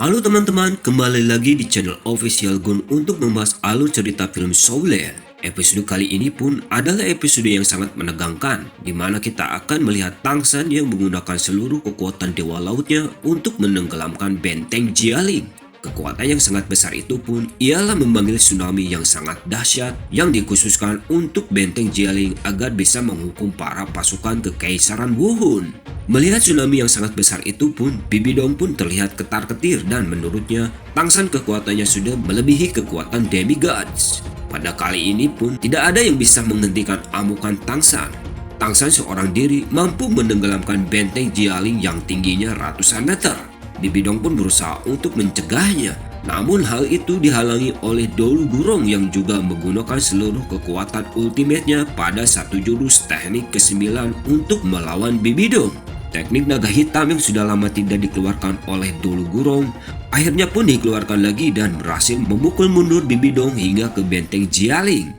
Halo teman-teman, kembali lagi di channel Official Gun untuk membahas alur cerita film Soule. Episode kali ini pun adalah episode yang sangat menegangkan, di mana kita akan melihat Tang San yang menggunakan seluruh kekuatan Dewa Lautnya untuk menenggelamkan benteng Jialing. Kekuatan yang sangat besar itu pun ialah memanggil tsunami yang sangat dahsyat yang dikhususkan untuk benteng Jialing agar bisa menghukum para pasukan kekaisaran Wuhun. Melihat tsunami yang sangat besar itu pun, Bibi Dong pun terlihat ketar-ketir dan menurutnya Tang San kekuatannya sudah melebihi kekuatan demigods. Pada kali ini pun tidak ada yang bisa menghentikan amukan Tang San. Tang San seorang diri mampu menenggelamkan benteng Jialing yang tingginya ratusan meter. Bibi Dong pun berusaha untuk mencegahnya, namun hal itu dihalangi oleh Dolu Gurong yang juga menggunakan seluruh kekuatan ultimate-nya pada satu jurus teknik ke-9 untuk melawan Bibi Dong. Teknik naga hitam yang sudah lama tidak dikeluarkan oleh Dolu Gurong akhirnya pun dikeluarkan lagi dan berhasil memukul mundur Bibi Dong hingga ke benteng Jialing.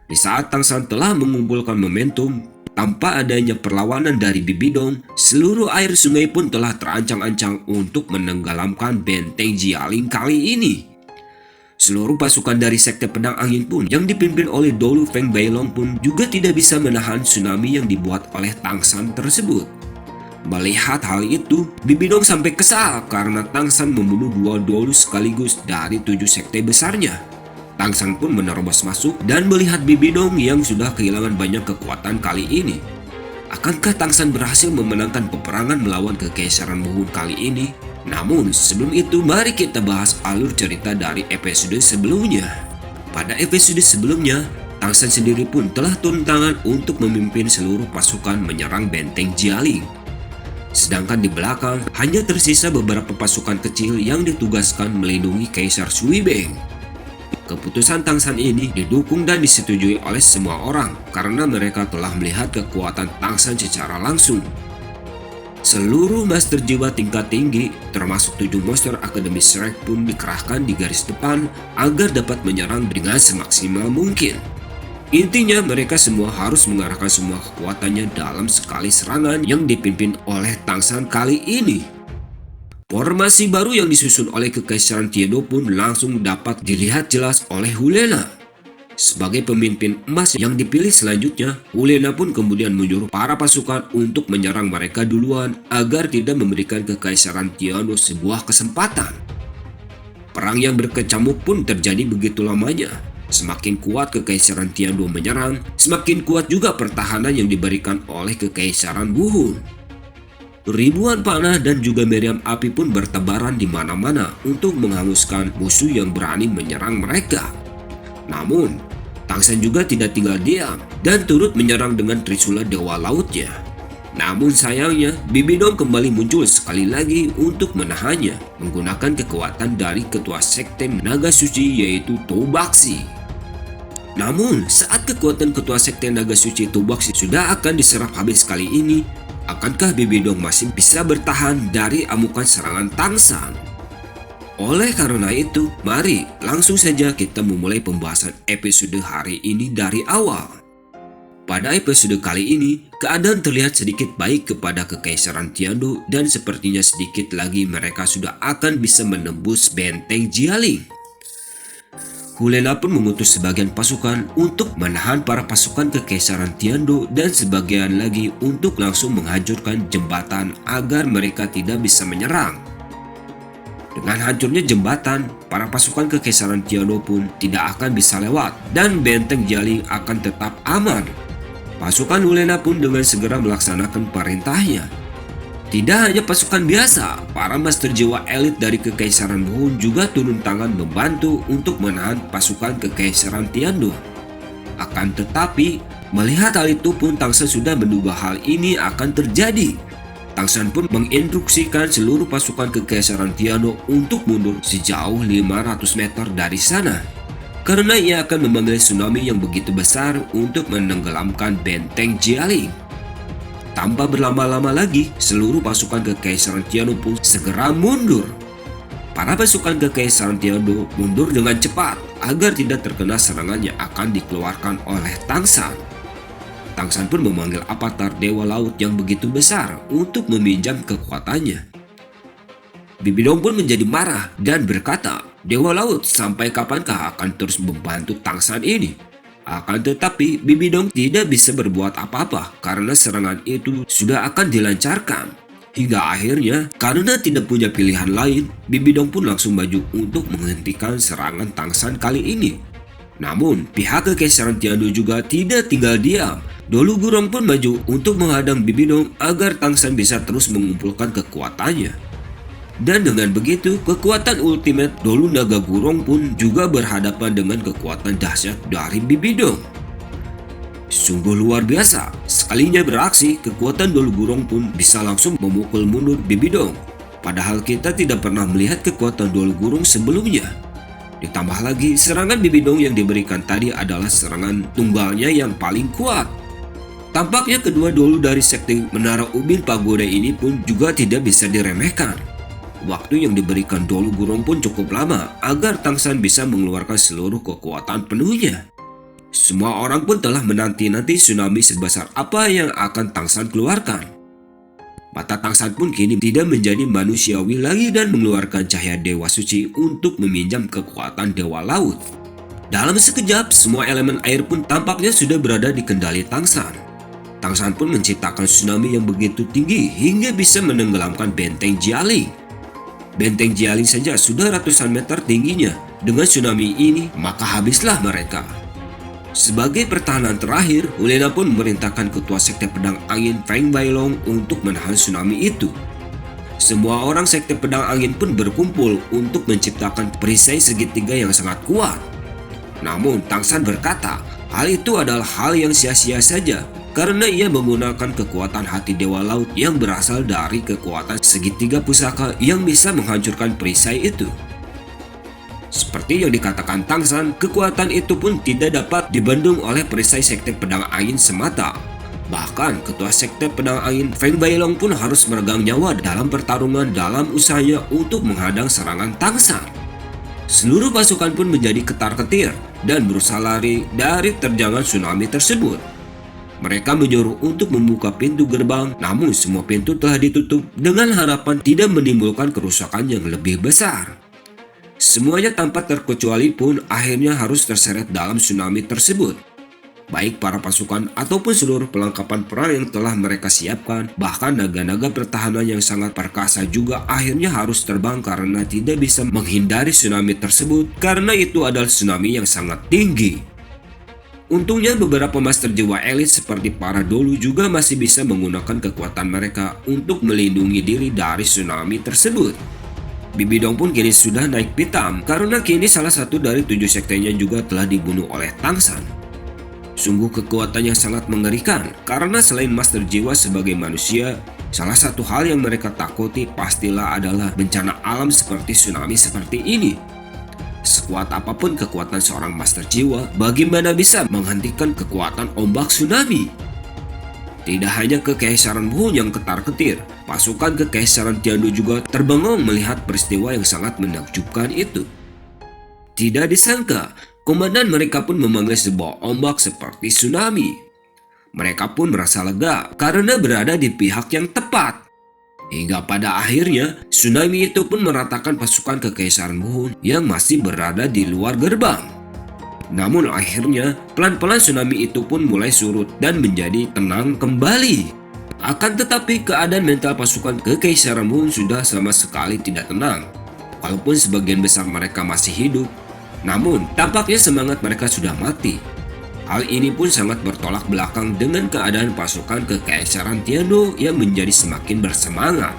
Di saat Tang San telah mengumpulkan momentum, tanpa adanya perlawanan dari Bibi Dong, seluruh air sungai pun telah terancang-ancang untuk menenggelamkan benteng Jialing kali ini. Seluruh pasukan dari Sekte Pedang Angin pun yang dipimpin oleh Dolu Feng Bailong pun juga tidak bisa menahan tsunami yang dibuat oleh Tang San tersebut. Melihat hal itu, Bibi Dong sampai kesal karena Tang San membunuh dua Dolu sekaligus dari 7 sekte besarnya. Tang San pun menerobos masuk dan melihat Bibi Dong yang sudah kehilangan banyak kekuatan kali ini. Akankah Tang San berhasil memenangkan peperangan melawan kekaisaran Wuhun kali ini? Namun sebelum itu mari kita bahas alur cerita dari episode sebelumnya. Pada episode sebelumnya, Tang San sendiri pun telah turun tangan untuk memimpin seluruh pasukan menyerang benteng Jialing. Sedangkan di belakang hanya tersisa beberapa pasukan kecil yang ditugaskan melindungi Kaisar Sui Beng. Keputusan Tang San ini didukung dan disetujui oleh semua orang karena mereka telah melihat kekuatan Tang San secara langsung. Seluruh master jiwa tingkat tinggi termasuk 7 monster Akademi Shrek pun dikerahkan di garis depan agar dapat menyerang dengan semaksimal mungkin. Intinya mereka semua harus mengarahkan semua kekuatannya dalam sekali serangan yang dipimpin oleh Tang San kali ini. Formasi baru yang disusun oleh Kekaisaran Tiendo pun langsung dapat dilihat jelas oleh Hulena. Sebagai pemimpin emas yang dipilih selanjutnya, Hulena pun kemudian menyuruh para pasukan untuk menyerang mereka duluan agar tidak memberikan Kekaisaran Tiendo sebuah kesempatan. Perang yang berkecamuk pun terjadi begitu lamanya. Semakin kuat Kekaisaran Tiendo menyerang, semakin kuat juga pertahanan yang diberikan oleh Kekaisaran Wuhun. Ribuan panah dan juga meriam api pun bertebaran di mana-mana untuk menghanguskan musuh yang berani menyerang mereka. Namun, Tang San juga tidak tinggal diam dan turut menyerang dengan Trisula Dewa Lautnya. Namun sayangnya, Bibi Dong kembali muncul sekali lagi untuk menahannya menggunakan kekuatan dari ketua sekte naga suci yaitu Tobaksi. Namun, saat kekuatan ketua sekte naga suci Tobaksi sudah akan diserap habis kali ini, akankah Bibi Dong masih bisa bertahan dari amukan serangan Tang San? Oleh karena itu, mari langsung saja kita memulai pembahasan episode hari ini dari awal. Pada episode kali ini, keadaan terlihat sedikit baik kepada Kekaisaran Tiendo dan sepertinya sedikit lagi mereka sudah akan bisa menembus benteng Jialing. Hulena pun mengutus sebagian pasukan untuk menahan para pasukan Kekaisaran Tiendo dan sebagian lagi untuk langsung menghancurkan jembatan agar mereka tidak bisa menyerang. Dengan hancurnya jembatan, para pasukan Kekaisaran Tiendo pun tidak akan bisa lewat dan benteng Jialing akan tetap aman. Pasukan Hulena pun dengan segera melaksanakan perintahnya. Tidak hanya pasukan biasa, para master jiwa elit dari Kekaisaran Wuhun juga turun tangan membantu untuk menahan pasukan Kekaisaran Tiendo. Akan tetapi, melihat hal itu pun Tang San sudah menduga hal ini akan terjadi. Tang San pun menginstruksikan seluruh pasukan Kekaisaran Tiendo untuk mundur sejauh 500 meter dari sana. Karena ia akan memanggil tsunami yang begitu besar untuk menenggelamkan benteng Jialing. Tanpa berlama-lama lagi, seluruh pasukan Kekaisaran Tiendo pun segera mundur. Para pasukan Kekaisaran Tiendo mundur dengan cepat agar tidak terkena serangan yang akan dikeluarkan oleh Tang San. Tang San pun memanggil avatar Dewa Laut yang begitu besar untuk meminjam kekuatannya. Bibidong pun menjadi marah dan berkata, "Dewa Laut, sampai kapankah akan terus membantu Tangsan ini?" Akan tetapi, Bibidong tidak bisa berbuat apa-apa karena serangan itu sudah akan dilancarkan. Hingga akhirnya, karena tidak punya pilihan lain, Bibidong pun langsung maju untuk menghentikan serangan Tangsan kali ini. Namun, pihak Kekaisaran Tiandu juga tidak tinggal diam. Dolu Gurong pun maju untuk menghadang Bibidong agar Tangsan bisa terus mengumpulkan kekuatannya. Dan dengan begitu, kekuatan ultimate Dolu Naga Gurong pun juga berhadapan dengan kekuatan dahsyat dari Bibidong. Sungguh luar biasa, sekalinya beraksi, kekuatan Dolu Gurong pun bisa langsung memukul mundur Bibidong. Padahal kita tidak pernah melihat kekuatan Dolu Gurong sebelumnya. Ditambah lagi, serangan Bibidong yang diberikan tadi adalah serangan tunggalnya yang paling kuat. Tampaknya kedua Dolu dari sekte Menara Ubin Pagoda ini pun juga tidak bisa diremehkan. Waktu yang diberikan Dolu Gurong pun cukup lama agar Tangsan bisa mengeluarkan seluruh kekuatan penuhnya. Semua orang pun telah menanti-nanti tsunami sebesar apa yang akan Tangsan keluarkan. Mata Tangsan pun kini tidak menjadi manusiawi lagi dan mengeluarkan cahaya Dewa Suci untuk meminjam kekuatan Dewa Laut. Dalam sekejap, semua elemen air pun tampaknya sudah berada di kendali Tangsan. Tangsan pun menciptakan tsunami yang begitu tinggi hingga bisa menenggelamkan benteng Jialing. Benteng Jialing saja sudah ratusan meter tingginya. Dengan tsunami ini, maka habislah mereka. Sebagai pertahanan terakhir, Hulena pun memerintahkan ketua sekte pedang angin Feng Bailong untuk menahan tsunami itu. Semua orang sekte pedang angin pun berkumpul untuk menciptakan perisai segitiga yang sangat kuat. Namun Tangsan berkata, hal itu adalah hal yang sia-sia saja, karena ia menggunakan kekuatan hati Dewa Laut yang berasal dari kekuatan segitiga pusaka yang bisa menghancurkan perisai itu. Seperti yang dikatakan Tangsan, kekuatan itu pun tidak dapat dibendung oleh perisai sekte pedang angin semata. Bahkan ketua sekte pedang angin Feng Bailong pun harus meregang nyawa dalam pertarungan dalam usahanya untuk menghadang serangan Tangsan. Seluruh pasukan pun menjadi ketar-ketir dan berusaha lari dari terjangan tsunami tersebut. Mereka menyuruh untuk membuka pintu gerbang, namun semua pintu telah ditutup dengan harapan tidak menimbulkan kerusakan yang lebih besar. Semuanya tanpa terkecuali pun akhirnya harus terseret dalam tsunami tersebut. Baik para pasukan ataupun seluruh perlengkapan perang yang telah mereka siapkan, bahkan naga-naga pertahanan yang sangat perkasa juga akhirnya harus terbang karena tidak bisa menghindari tsunami tersebut, karena itu adalah tsunami yang sangat tinggi. Untungnya beberapa master jiwa elit seperti para Dolu juga masih bisa menggunakan kekuatan mereka untuk melindungi diri dari tsunami tersebut. Bibidong pun kini sudah naik pitam karena kini salah satu dari 7 sektenya juga telah dibunuh oleh Tangsan. Sungguh kekuatan yang sangat mengerikan karena selain master jiwa sebagai manusia, salah satu hal yang mereka takuti pastilah adalah bencana alam seperti tsunami seperti ini. Sekuat apapun kekuatan seorang master jiwa, bagaimana bisa menghentikan kekuatan ombak tsunami? Tidak hanya Kekaisaran Wuhun yang ketar-ketir, pasukan Kekaisaran Tiandu juga terbengong melihat peristiwa yang sangat menakjubkan itu. Tidak disangka, komandan mereka pun memanggil sebuah ombak seperti tsunami. Mereka pun merasa lega karena berada di pihak yang tepat. Hingga pada akhirnya, tsunami itu pun meratakan pasukan Kekaisaran Wuhun yang masih berada di luar gerbang. Namun akhirnya, pelan-pelan tsunami itu pun mulai surut dan menjadi tenang kembali. Akan tetapi keadaan mental pasukan Kekaisaran Wuhun sudah sama sekali tidak tenang. Walaupun sebagian besar mereka masih hidup, namun tampaknya semangat mereka sudah mati. Hal ini pun sangat bertolak belakang dengan keadaan pasukan Kekaisaran Tiandu yang menjadi semakin bersemangat.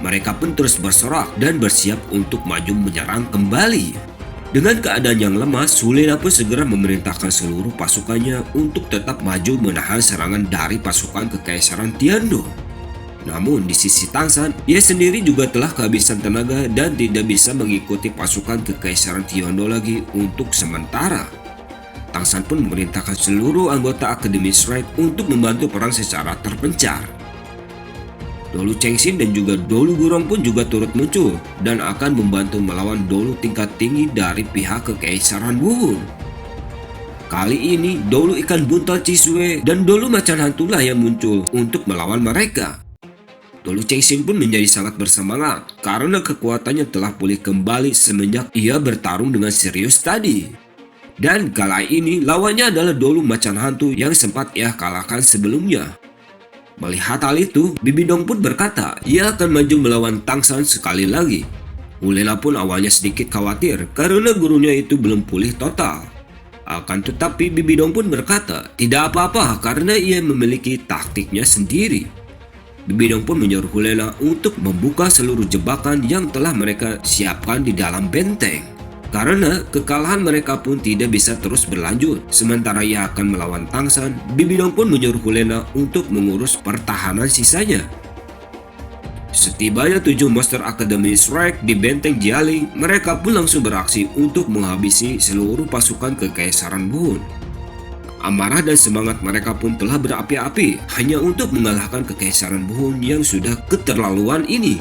Mereka pun terus bersorak dan bersiap untuk maju menyerang kembali. Dengan keadaan yang lemah, Hulena pun segera memerintahkan seluruh pasukannya untuk tetap maju menahan serangan dari pasukan Kekaisaran Tiandu. Namun di sisi Tangsan, ia sendiri juga telah kehabisan tenaga dan tidak bisa mengikuti pasukan Kekaisaran Tiandu lagi untuk sementara. Tangsan pun memerintahkan seluruh anggota Akademi Strike untuk membantu perang secara terpencar. Dolu Chengxin dan juga Dolu Gurong pun juga turut muncul dan akan membantu melawan Dolu tingkat tinggi dari pihak Kekaisaran Wuhun. Kali ini Dolu ikan buntal Cisue dan Dolu macan hantulah yang muncul untuk melawan mereka. Lalu Chengxin pun menjadi sangat bersemangat karena kekuatannya telah pulih kembali semenjak ia bertarung dengan serius tadi. Dan kala ini lawannya adalah Dolu macan hantu yang sempat ia kalahkan sebelumnya. Melihat hal itu, Bibi Dong pun berkata ia akan maju melawan Tang San sekali lagi. Hulena pun awalnya sedikit khawatir karena gurunya itu belum pulih total. Akan tetapi Bibi Dong pun berkata tidak apa-apa karena ia memiliki taktiknya sendiri. Bibi Dong pun menyuruh Hulena untuk membuka seluruh jebakan yang telah mereka siapkan di dalam benteng. Karena kekalahan mereka pun tidak bisa terus berlanjut. Sementara ia akan melawan Tang San, Bibi Dong pun menyuruh Hulena untuk mengurus pertahanan sisanya. Setibanya 7 Monster Academy Strike di benteng Jialing, mereka pun langsung beraksi untuk menghabisi seluruh pasukan Kekaisaran Buhun. Amarah dan semangat mereka pun telah berapi-api hanya untuk mengalahkan Kekaisaran Buhun yang sudah keterlaluan ini.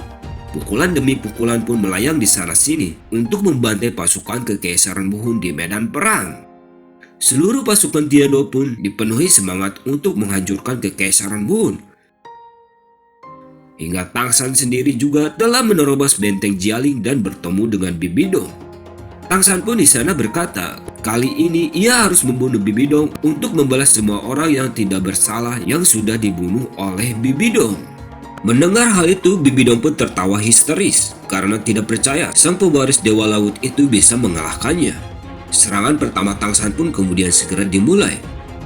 Pukulan demi pukulan pun melayang di sana-sini untuk membantai pasukan Kekaisaran Buhun di medan perang. Seluruh pasukan Tiado pun dipenuhi semangat untuk menghancurkan Kekaisaran Buhun. Hingga Tang San sendiri juga telah menerobos benteng Jialing dan bertemu dengan Bibi Dong. Tang San pun di sana berkata, kali ini ia harus membunuh Bibi Dong untuk membalas semua orang yang tidak bersalah yang sudah dibunuh oleh Bibi Dong. Mendengar hal itu, Bibi Dong pun tertawa histeris karena tidak percaya sang pewaris Dewa Laut itu bisa mengalahkannya. Serangan pertama Tang San pun kemudian segera dimulai.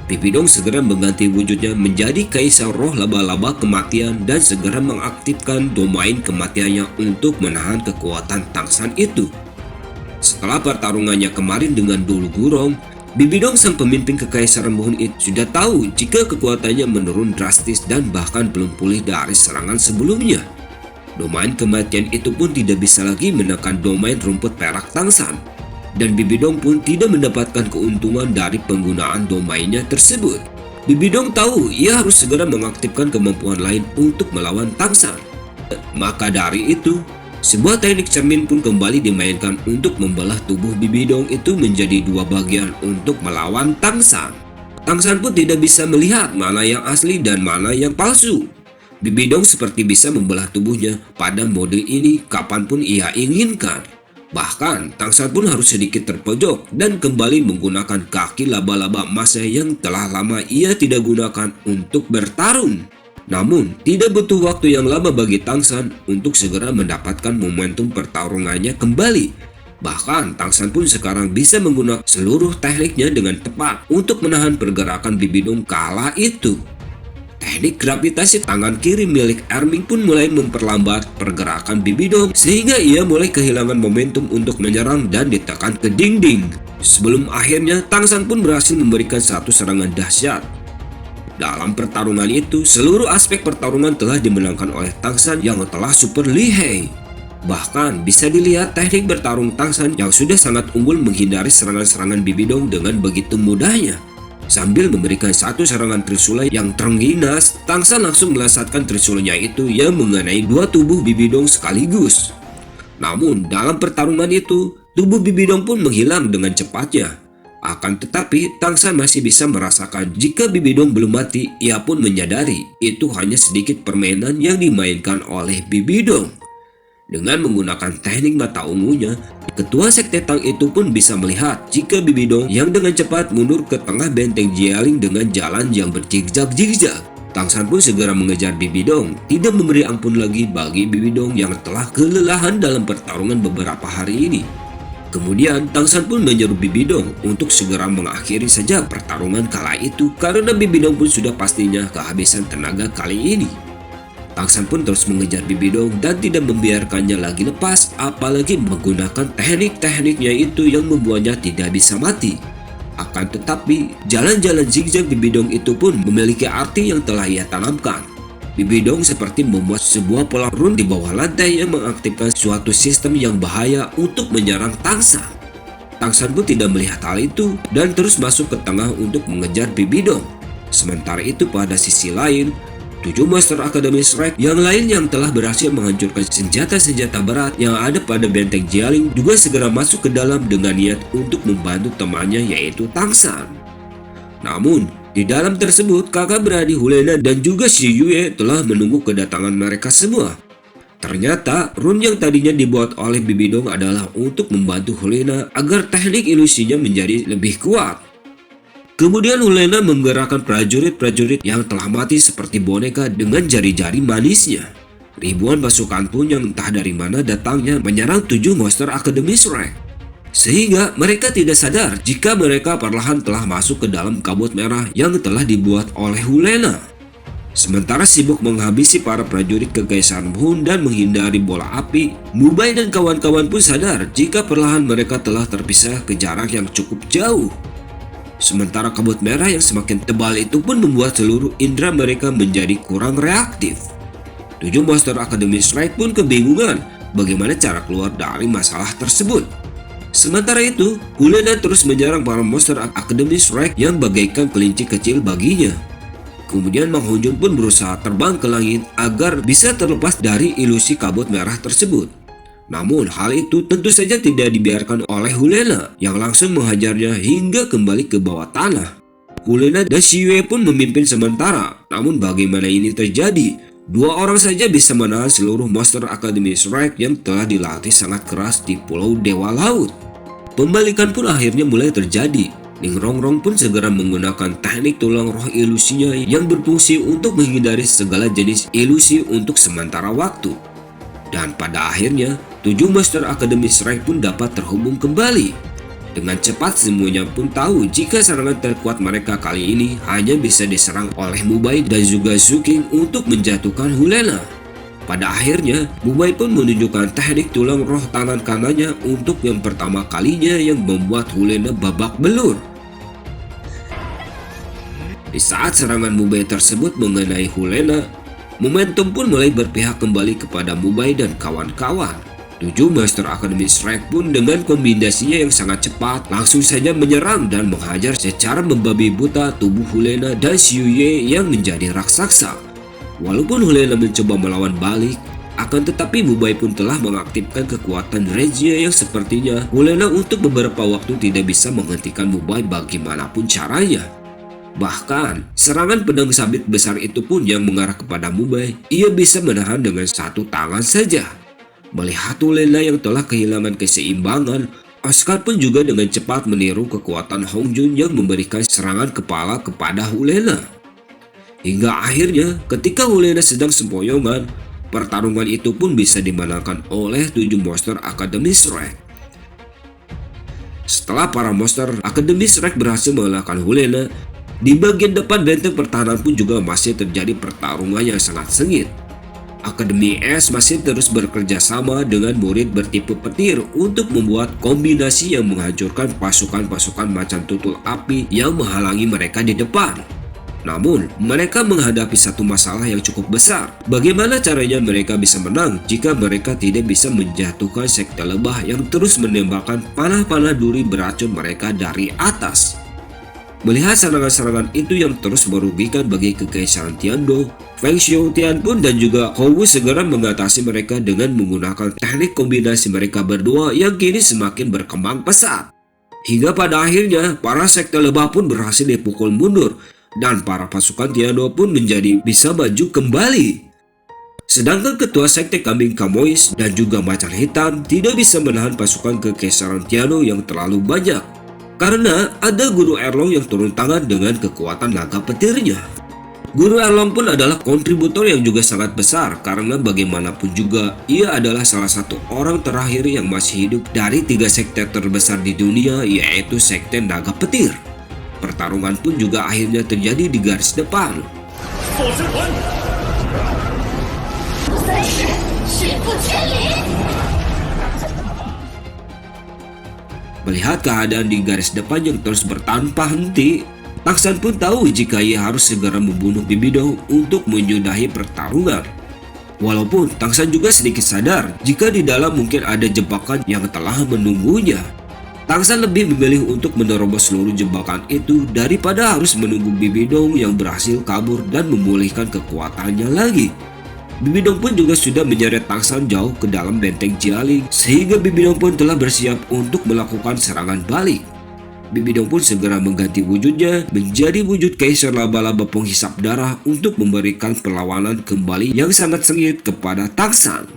Bibi Dong segera mengganti wujudnya menjadi kaisar roh laba-laba kematian dan segera mengaktifkan domain kematiannya untuk menahan kekuatan Tang San itu. Setelah pertarungannya kemarin dengan Dolu Gurong, Bibi Dong sang pemimpin Kekaisaran Buhun itu sudah tahu jika kekuatannya menurun drastis dan bahkan belum pulih dari serangan sebelumnya. Domain kematian itu pun tidak bisa lagi menekan domain rumput perak Tang San. Dan Bibi Dong pun tidak mendapatkan keuntungan dari penggunaan domainnya tersebut. Bibi Dong tahu ia harus segera mengaktifkan kemampuan lain untuk melawan Tang San. Maka dari itu, sebuah teknik cermin pun kembali dimainkan untuk membelah tubuh Bibi Dong itu menjadi 2 bagian untuk melawan Tang San. Tang San pun tidak bisa melihat mana yang asli dan mana yang palsu. Bibi Dong seperti bisa membelah tubuhnya pada mode ini kapanpun ia inginkan. Bahkan Tang San pun harus sedikit terpojok dan kembali menggunakan kaki laba-laba emasnya yang telah lama ia tidak gunakan untuk bertarung. Namun, tidak butuh waktu yang lama bagi Tang San untuk segera mendapatkan momentum pertarungannya kembali. Bahkan, Tang San pun sekarang bisa menggunakan seluruh tekniknya dengan tepat untuk menahan pergerakan Bibi Dong kala itu. Teknik gravitasi tangan kiri milik Erming pun mulai memperlambat pergerakan Bibi Dong sehingga ia mulai kehilangan momentum untuk menyerang dan ditekan ke dinding. Sebelum akhirnya, Tang San pun berhasil memberikan satu serangan dahsyat. Dalam pertarungan itu, seluruh aspek pertarungan telah dimenangkan oleh Tang San yang telah super lihai. Bahkan bisa dilihat teknik bertarung Tang San yang sudah sangat unggul menghindari serangan-serangan Bibi Dong dengan begitu mudahnya. Sambil memberikan satu serangan Trisula yang terengginas, Tang San langsung melesatkan Trisulanya itu yang mengenai 2 tubuh Bibi Dong sekaligus. Namun dalam pertarungan itu, tubuh Bibi Dong pun menghilang dengan cepatnya. Akan tetapi, Tang San masih bisa merasakan jika Bibi Dong belum mati, ia pun menyadari itu hanya sedikit permainan yang dimainkan oleh Bibi Dong. Dengan menggunakan teknik mata ungunya, ketua sekte Tang itu pun bisa melihat jika Bibi Dong yang dengan cepat mundur ke tengah benteng Jialing dengan jalan yang berzigzag-zigzag. Tang San pun segera mengejar Bibi Dong, tidak memberi ampun lagi bagi Bibi Dong yang telah kelelahan dalam pertarungan beberapa hari ini. Kemudian Tang San pun menyeru Bibi Dong untuk segera mengakhiri saja pertarungan kala itu karena Bibi Dong pun sudah pastinya kehabisan tenaga kali ini. Tang San pun terus mengejar Bibi Dong dan tidak membiarkannya lagi lepas, apalagi menggunakan teknik-tekniknya itu yang membuatnya tidak bisa mati. Akan tetapi, jalan-jalan zigzag Bibi Dong itu pun memiliki arti yang telah ia tanamkan. Bibi Dong seperti membuat sebuah pola run di bawah lantai yang mengaktifkan suatu sistem yang bahaya untuk menyerang Tang San. Tang San pun tidak melihat hal itu dan terus masuk ke tengah untuk mengejar Bibi Dong. Sementara itu pada sisi lain, 7 Master Academy Strike yang lain yang telah berhasil menghancurkan senjata-senjata berat yang ada pada benteng Jialing juga segera masuk ke dalam dengan niat untuk membantu temannya yaitu Tang San. Namun, Di dalam tersebut, kakak beradik Hulena dan juga Shi Yue telah menunggu kedatangan mereka semua. Ternyata, rune yang tadinya dibuat oleh Bibi Dong adalah untuk membantu Hulena agar teknik ilusinya menjadi lebih kuat. Kemudian Hulena menggerakkan prajurit-prajurit yang telah mati seperti boneka dengan jari-jari manisnya. Ribuan pasukan pun yang entah dari mana datangnya menyerang 7 monster Akademi Shrek. Sehingga mereka tidak sadar jika mereka perlahan telah masuk ke dalam kabut merah yang telah dibuat oleh Hulena. Sementara sibuk menghabisi para prajurit Kekaisaran Hun dan menghindari bola api, Mubai dan kawan-kawan pun sadar jika perlahan mereka telah terpisah ke jarak yang cukup jauh. Sementara kabut merah yang semakin tebal itu pun membuat seluruh indera mereka menjadi kurang reaktif. 7 monster Akademi Shrek pun kebingungan bagaimana cara keluar dari masalah tersebut. Sementara itu, Hulena terus menyerang para monster Akademi Shrek yang bagaikan kelinci kecil baginya. Kemudian Mang Honjun pun berusaha terbang ke langit agar bisa terlepas dari ilusi kabut merah tersebut. Namun hal itu tentu saja tidak dibiarkan oleh Hulena yang langsung menghajarnya hingga kembali ke bawah tanah. Hulena dan Shi Yue pun memimpin sementara, namun bagaimana ini terjadi? 2 orang saja bisa menahan seluruh monster Akademi Shrek yang telah dilatih sangat keras di Pulau Dewa Laut. Pembalikan pun akhirnya mulai terjadi. Ling Rongrong pun segera menggunakan teknik tulang roh ilusinya yang berfungsi untuk menghindari segala jenis ilusi untuk sementara waktu. Dan pada akhirnya, 7 monster Akademi Shrek pun dapat terhubung kembali. Dengan cepat semuanya pun tahu jika serangan terkuat mereka kali ini hanya bisa diserang oleh Mubai dan juga Zuking untuk menjatuhkan Hulena. Pada akhirnya, Mubai pun menunjukkan teknik tulang roh tangan kanannya untuk yang pertama kalinya yang membuat Hulena babak belur. Di saat serangan Mubai tersebut mengenai Hulena, momentum pun mulai berpihak kembali kepada Mubai dan kawan-kawan. 7 monster Akademi Shrek pun dengan kombinasinya yang sangat cepat langsung saja menyerang dan menghajar secara membabi buta tubuh Hulena dan Shi Yue yang menjadi raksasa. Walaupun Hulena mencoba melawan balik, akan tetapi Mubai pun telah mengaktifkan kekuatan rage-nya yang sepertinya Hulena untuk beberapa waktu tidak bisa menghentikan Mubai bagaimanapun caranya. Bahkan, serangan pedang sabit besar itu pun yang mengarah kepada Mubai, ia bisa menahan dengan satu tangan saja. Melihat Hulena yang telah kehilangan keseimbangan, Oscar pun juga dengan cepat meniru kekuatan Hongjun yang memberikan serangan kepala kepada Hulena. Hingga akhirnya ketika Hulena sedang sempoyongan, pertarungan itu pun bisa dimenangkan oleh 7 monster Akademi Shrek. Setelah para monster Akademi Shrek berhasil mengalahkan Hulena, di bagian depan benteng pertahanan pun juga masih terjadi pertarungan yang sangat sengit. Akademi S masih terus bekerja sama dengan murid bertipe petir untuk membuat kombinasi yang menghancurkan pasukan-pasukan macan tutul api yang menghalangi mereka di depan. Namun, mereka menghadapi satu masalah yang cukup besar. Bagaimana caranya mereka bisa menang jika mereka tidak bisa menjatuhkan sekte lebah yang terus menembakkan panah-panah duri beracun mereka dari atas? Melihat serangan-serangan itu yang terus merugikan bagi Kekaisaran Tiandou, Feng Xiaotian pun dan juga Hou Wu segera mengatasi mereka dengan menggunakan teknik kombinasi mereka berdua yang kini semakin berkembang pesat. Hingga pada akhirnya, para sekte lebah pun berhasil dipukul mundur dan para pasukan Tiandou pun menjadi bisa maju kembali. Sedangkan ketua sekte kambing Kamois dan juga macan hitam tidak bisa menahan pasukan Kekaisaran Tiandou yang terlalu banyak. Karena ada Guru Erlong yang turun tangan dengan kekuatan naga petirnya. Guru Erlong pun adalah kontributor yang juga sangat besar karena bagaimanapun juga ia adalah salah satu orang terakhir yang masih hidup dari 3 sekte terbesar di dunia, yaitu sekte naga petir. Pertarungan pun juga akhirnya terjadi di garis depan. Melihat keadaan di garis depan yang terus bertanpa henti, Tang San pun tahu jika ia harus segera membunuh Bibi Dong untuk menyudahi pertarungan. Walaupun Tang San juga sedikit sadar jika di dalam mungkin ada jebakan yang telah menunggunya. Tang San lebih memilih untuk menerobos seluruh jebakan itu daripada harus menunggu Bibi Dong yang berhasil kabur dan memulihkan kekuatannya lagi. Bibi Dong pun juga sudah menyeret Tang San jauh ke dalam benteng Jialing, sehingga Bibi Dong pun telah bersiap untuk melakukan serangan balik. Bibi Dong pun segera mengganti wujudnya menjadi wujud kaisar laba-laba penghisap darah untuk memberikan perlawanan kembali yang sangat sengit kepada Tang San.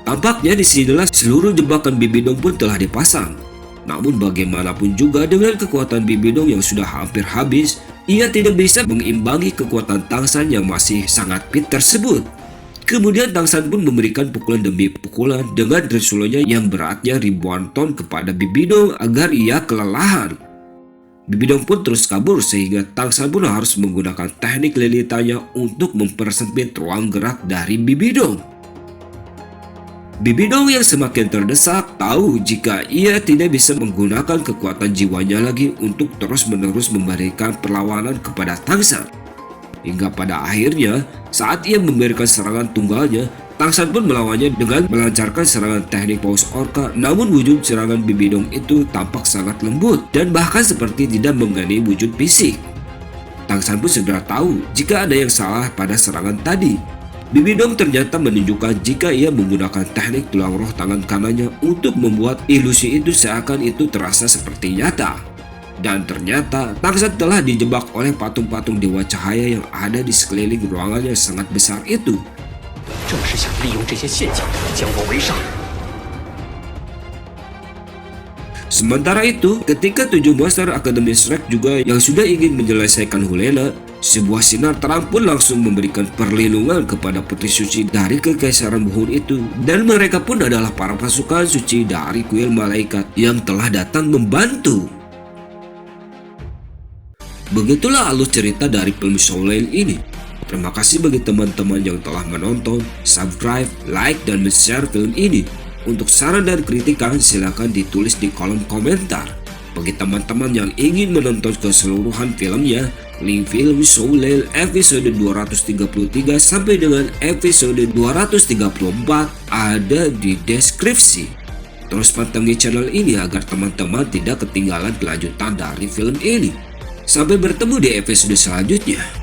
Tampaknya disinilah seluruh jebakan Bibi Dong pun telah dipasang. Namun bagaimanapun juga dengan kekuatan Bibi Dong yang sudah hampir habis, ia tidak bisa mengimbangi kekuatan Tang San yang masih sangat fit tersebut. Kemudian Tang San pun memberikan pukulan demi pukulan dengan trisulanya yang beratnya ribuan ton kepada Bibi Dong agar ia kelelahan. Bibi Dong pun terus kabur sehingga Tang San pun harus menggunakan teknik lilitannya untuk mempersempit ruang gerak dari Bibi Dong. Bibi Dong yang semakin terdesak tahu jika ia tidak bisa menggunakan kekuatan jiwanya lagi untuk terus-menerus memberikan perlawanan kepada Tang San. Hingga pada akhirnya, saat ia memberikan serangan tunggalnya, Tang San pun melawannya dengan melancarkan serangan teknik paus orca, namun wujud serangan Bibi Dong itu tampak sangat lembut dan bahkan seperti tidak mengenai wujud fisik. Tang San pun segera tahu jika ada yang salah pada serangan tadi. Bibi Dong ternyata menunjukkan jika ia menggunakan teknik tulang roh tangan kanannya untuk membuat ilusi itu seakan itu terasa seperti nyata. Dan ternyata Tang San telah dijebak oleh patung-patung dewa cahaya yang ada di sekeliling ruangan yang sangat besar itu. Sementara itu, ketika 7 monster Akademi Shrek juga yang sudah ingin menyelesaikan Hulena, sebuah sinar terang pun langsung memberikan perlindungan kepada putri suci dari kekaisaran Buhun itu, dan mereka pun adalah para pasukan suci dari kuil malaikat yang telah datang membantu. Begitulah alur cerita dari film Soul ini. Terima kasih bagi teman-teman yang telah menonton, subscribe, like, dan share film ini. Untuk saran dan kritikan silakan ditulis di kolom komentar. Bagi teman-teman yang ingin menonton keseluruhan filmnya, link film Soul episode 233 sampai dengan episode 234 ada di deskripsi. Terus pantengin channel ini agar teman-teman tidak ketinggalan kelanjutan dari film ini. Sampai bertemu di episode selanjutnya.